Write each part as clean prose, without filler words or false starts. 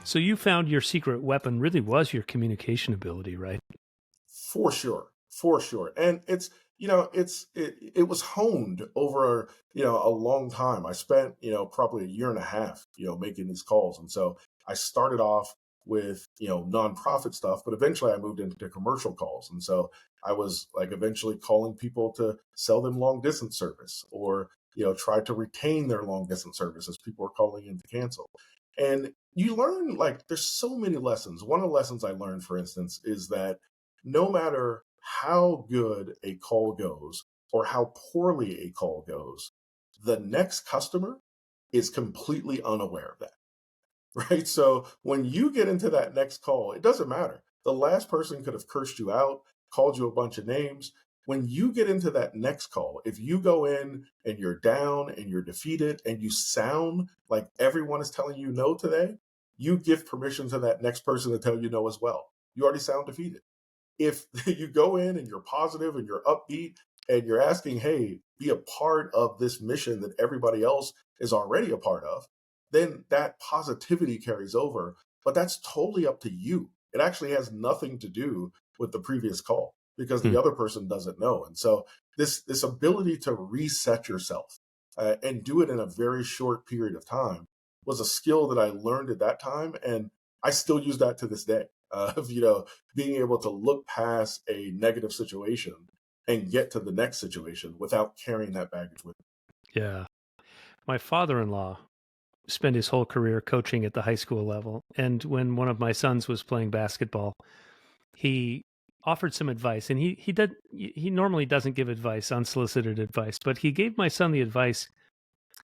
So you found your secret weapon really was your communication ability, right? For sure, for sure. And it was honed over, a long time. I spent, probably a year and a half, making these calls. And so I started off with, nonprofit stuff, but eventually I moved into commercial calls. And so I was like eventually calling people to sell them long distance service or, try to retain their long distance service as people were calling in to cancel. And you learn, like, there's so many lessons. One of the lessons I learned, for instance, is that no matter how good a call goes or how poorly a call goes, the next customer is completely unaware of that, right? So when you get into that next call, it doesn't matter. The last person could have cursed you out, called you a bunch of names. When you get into that next call, if you go in and you're down and you're defeated and you sound like everyone is telling you no today, you give permission to that next person to tell you no as well. You already sound defeated. If you go in and you're positive and you're upbeat and you're asking, hey, be a part of this mission that everybody else is already a part of, then that positivity carries over. But that's totally up to you. It actually has nothing to do with the previous call because Hmm. the other person doesn't know. And so this ability to reset yourself and do it in a very short period of time was a skill that I learned at that time, and I still use that to this day. Of being able to look past a negative situation and get to the next situation without carrying that baggage with Yeah. My father-in-law spent his whole career coaching at the high school level. And when one of my sons was playing basketball, he offered some advice. And he normally doesn't give advice, unsolicited advice, but he gave my son the advice.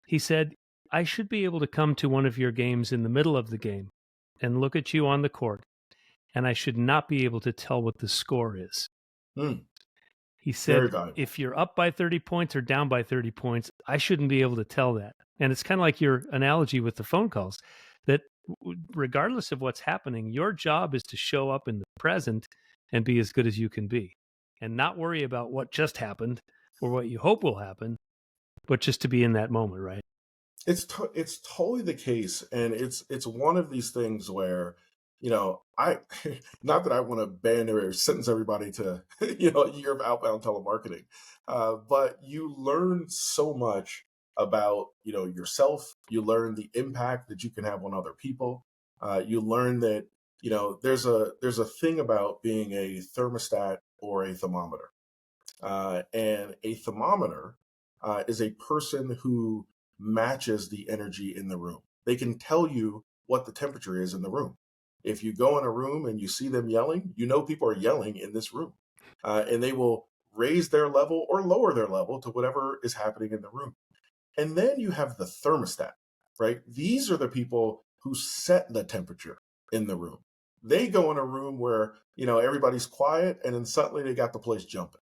He said, I should be able to come to one of your games in the middle of the game and look at you on the court, and I should not be able to tell what the score is. him. He Very said, valuable. if you're up by 30 points or down by 30 points, I shouldn't be able to tell that. And it's kind of like your analogy with the phone calls that regardless of what's happening, your job is to show up in the present and be as good as you can be and not worry about what just happened or what you hope will happen, but just to be in that moment, right? It's totally the case, and it's one of these things where I not that I want to ban or sentence everybody to a year of outbound telemarketing, but you learn so much about yourself. You learn the impact that you can have on other people. You learn that there's a thing about being a thermostat or a thermometer. And a thermometer is a person who matches the energy in the room. They can tell you what the temperature is in the room. If you go in a room and you see them yelling, you know people are yelling in this room. And they will raise their level or lower their level to whatever is happening in the room. And then you have the thermostat, right? These are the people who set the temperature in the room. They go in a room where, everybody's quiet and then suddenly they got the place jumping,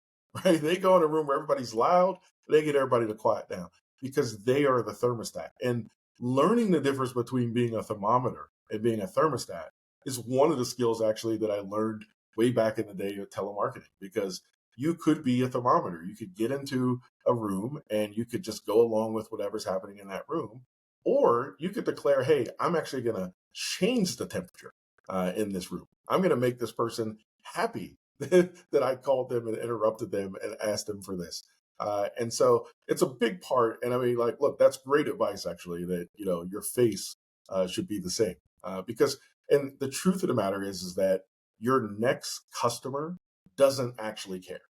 right? They go in a room where everybody's loud, they get everybody to quiet down because they are the thermostat. And learning the difference between being a thermometer and being a thermostat is one of the skills actually that I learned way back in the day of telemarketing because you could be a thermometer. You could get into a room and you could just go along with whatever's happening in that room. Or you could declare, hey, I'm actually going to change the temperature in this room. I'm going to make this person happy that I called them and interrupted them and asked them for this. And so it's a big part. And I mean, like, look, that's great advice, actually, that, your face should be the same. Because, and the truth of the matter is that your next customer doesn't actually care.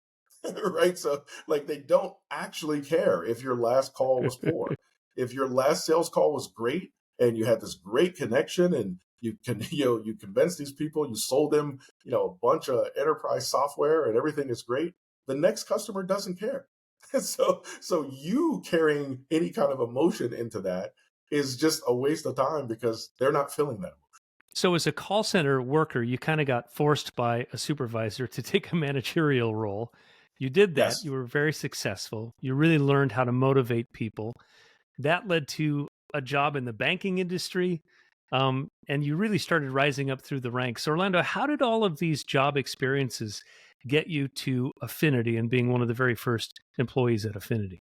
Right? So, like, they don't actually care if your last call was poor. If your last sales call was great and you had this great connection and you can, you convinced these people, you sold them, a bunch of enterprise software and everything is great. The next customer doesn't care. So you carrying any kind of emotion into that is just a waste of time because they're not feeling that. So, as a call center worker, you kind of got forced by a supervisor to take a managerial role. You did that. Yes. You were very successful. You really learned how to motivate people. That led to a job in the banking industry. And you really started rising up through the ranks. Orlando, how did all of these job experiences get you to Affinity and being one of the very first employees at Affinity?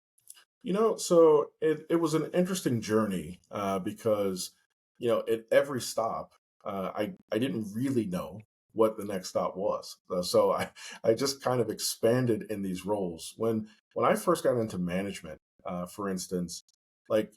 So it was an interesting journey because, at every stop, I didn't really know what the next stop was. So I just kind of expanded in these roles. When I first got into management, for instance, like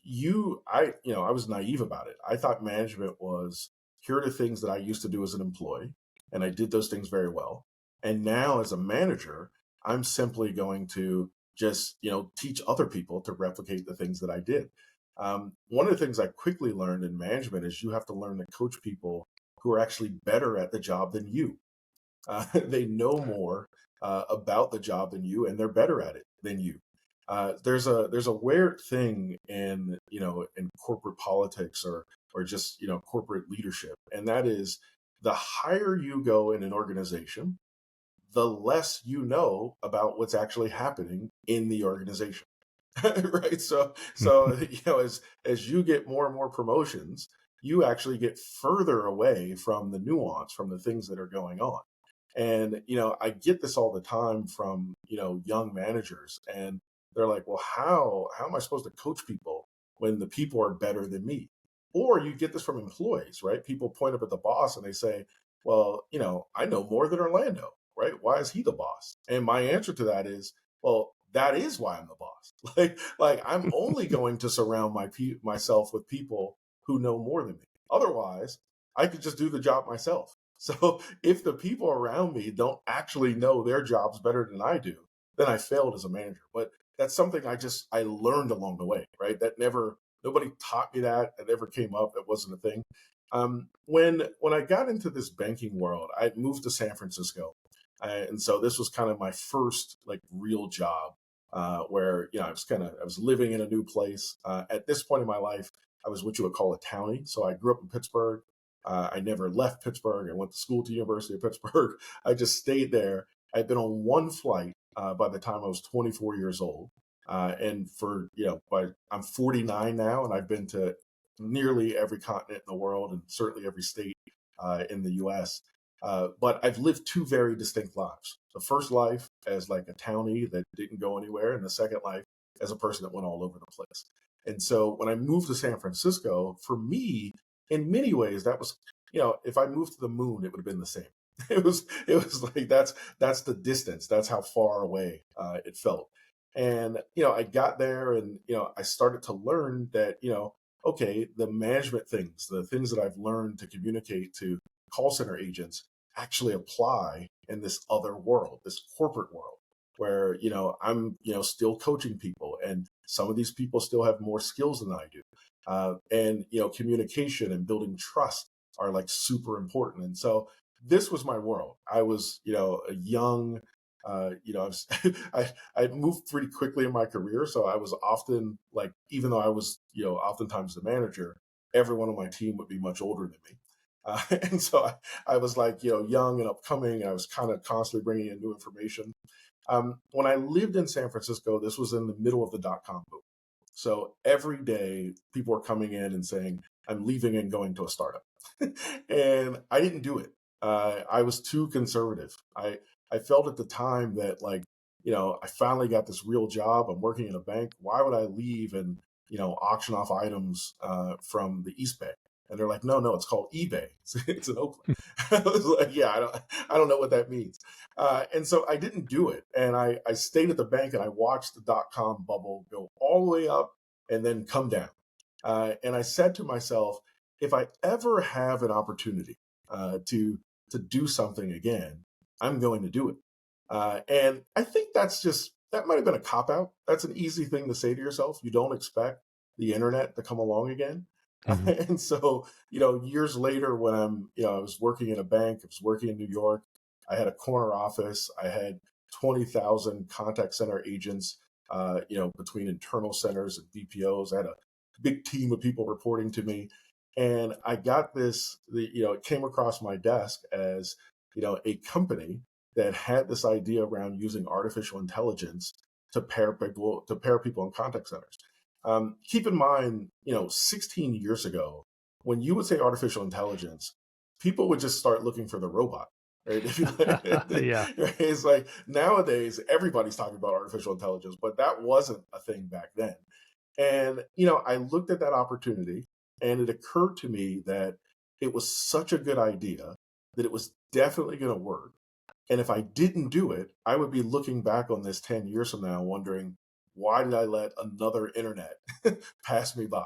I was naive about it. I thought management was, here are the things that I used to do as an employee, and I did those things very well. And now as a manager, I'm simply going to just, teach other people to replicate the things that I did. One of the things I quickly learned in management is you have to learn to coach people who are actually better at the job than you. They know more about the job than you, and they're better at it than you. There's a weird thing in in corporate politics or just corporate leadership, and that is the higher you go in an organization, the less you know about what's actually happening in the organization. Right. So as you get more and more promotions, you actually get further away from the nuance, from the things that are going on. And I get this all the time from young managers, and they're like, well, how am I supposed to coach people when the people are better than me? Or you get this from employees, right? People point up at the boss and they say, well, I know more than Orlando, right? Why is he the boss? And my answer to that is, well, that is why I'm the boss. Like I'm only going to surround myself with people who know more than me. Otherwise, I could just do the job myself. So if the people around me don't actually know their jobs better than I do, then I failed as a manager. But that's something I learned along the way, right? That never Nobody taught me that. It never came up. It wasn't a thing. When I got into this banking world, I moved to San Francisco, and so this was kind of my first like real job, where I was living in a new place. At this point in my life, I was what you would call a townie. So I grew up in Pittsburgh. I never left Pittsburgh. I went to school to University of Pittsburgh. I just stayed there. I'd been on one flight by the time I was 24 years old. And I'm 49 now, and I've been to nearly every continent in the world and certainly every state in the US. But I've lived two very distinct lives. The first life as like a townie that didn't go anywhere, and the second life as a person that went all over the place. And so when I moved to San Francisco, for me, in many ways, that was, if I moved to the moon, it would have been the same. It was like that's the distance. That's how far away it felt. And I got there, and I started to learn that okay, the management things, the things that I've learned to communicate to call center agents actually apply in this other world, this corporate world, where I'm still coaching people, and some of these people still have more skills than I do, and communication and building trust are like super important. And so this was my world. I was a young I was I moved pretty quickly in my career, so I was often like, even though I was oftentimes the manager, everyone on my team would be much older than me. And so I was like, young and upcoming. I was kind of constantly bringing in new information. When I lived in San Francisco, this was in the middle of the dot-com boom. So every day, people were coming in and saying, I'm leaving and going to a startup. And I didn't do it. I was too conservative. I felt at the time that, like, I finally got this real job. I'm working in a bank. Why would I leave and, auction off items from the East Bay? And they're like, no, no, it's called eBay. It's in Oakland. I was like, yeah, I don't know what that means. And so I didn't do it. And I stayed at the bank, and I watched the dot-com bubble go all the way up and then come down. And I said to myself, if I ever have an opportunity to do something again, I'm going to do it. And I think that might have been a cop out. That's an easy thing to say to yourself. You don't expect the internet to come along again. Mhm. And so, years later, when I was working in a bank, I was working in New York, I had a corner office, I had 20,000 contact center agents, between internal centers and BPOs. I had a big team of people reporting to me. And I got it came across my desk as, a company that had this idea around using artificial intelligence to pair people in contact centers. Keep in mind, 16 years ago, when you would say artificial intelligence, people would just start looking for the robot. Right? Yeah. Right? It's like nowadays everybody's talking about artificial intelligence, but that wasn't a thing back then. And I looked at that opportunity, and it occurred to me that it was such a good idea that it was definitely going to work. And if I didn't do it, I would be looking back on this 10 years from now wondering, why did I let another internet pass me by?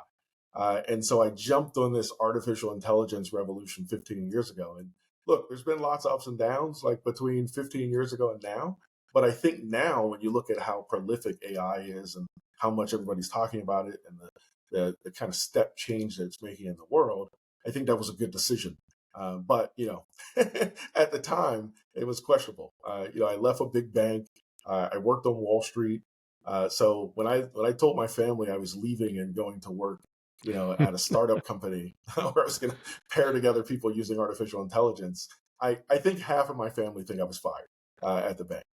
And so I jumped on this artificial intelligence revolution 15 years ago. And look, there's been lots of ups and downs like between 15 years ago and now. But I think now, when you look at how prolific AI is and how much everybody's talking about it and the kind of step change that it's making in the world, I think that was a good decision. But at the time, it was questionable. I left a big bank. I worked on Wall Street. So when I told my family I was leaving and going to work, at a startup company where I was going to pair together people using artificial intelligence, I think half of my family think I was fired at the bank.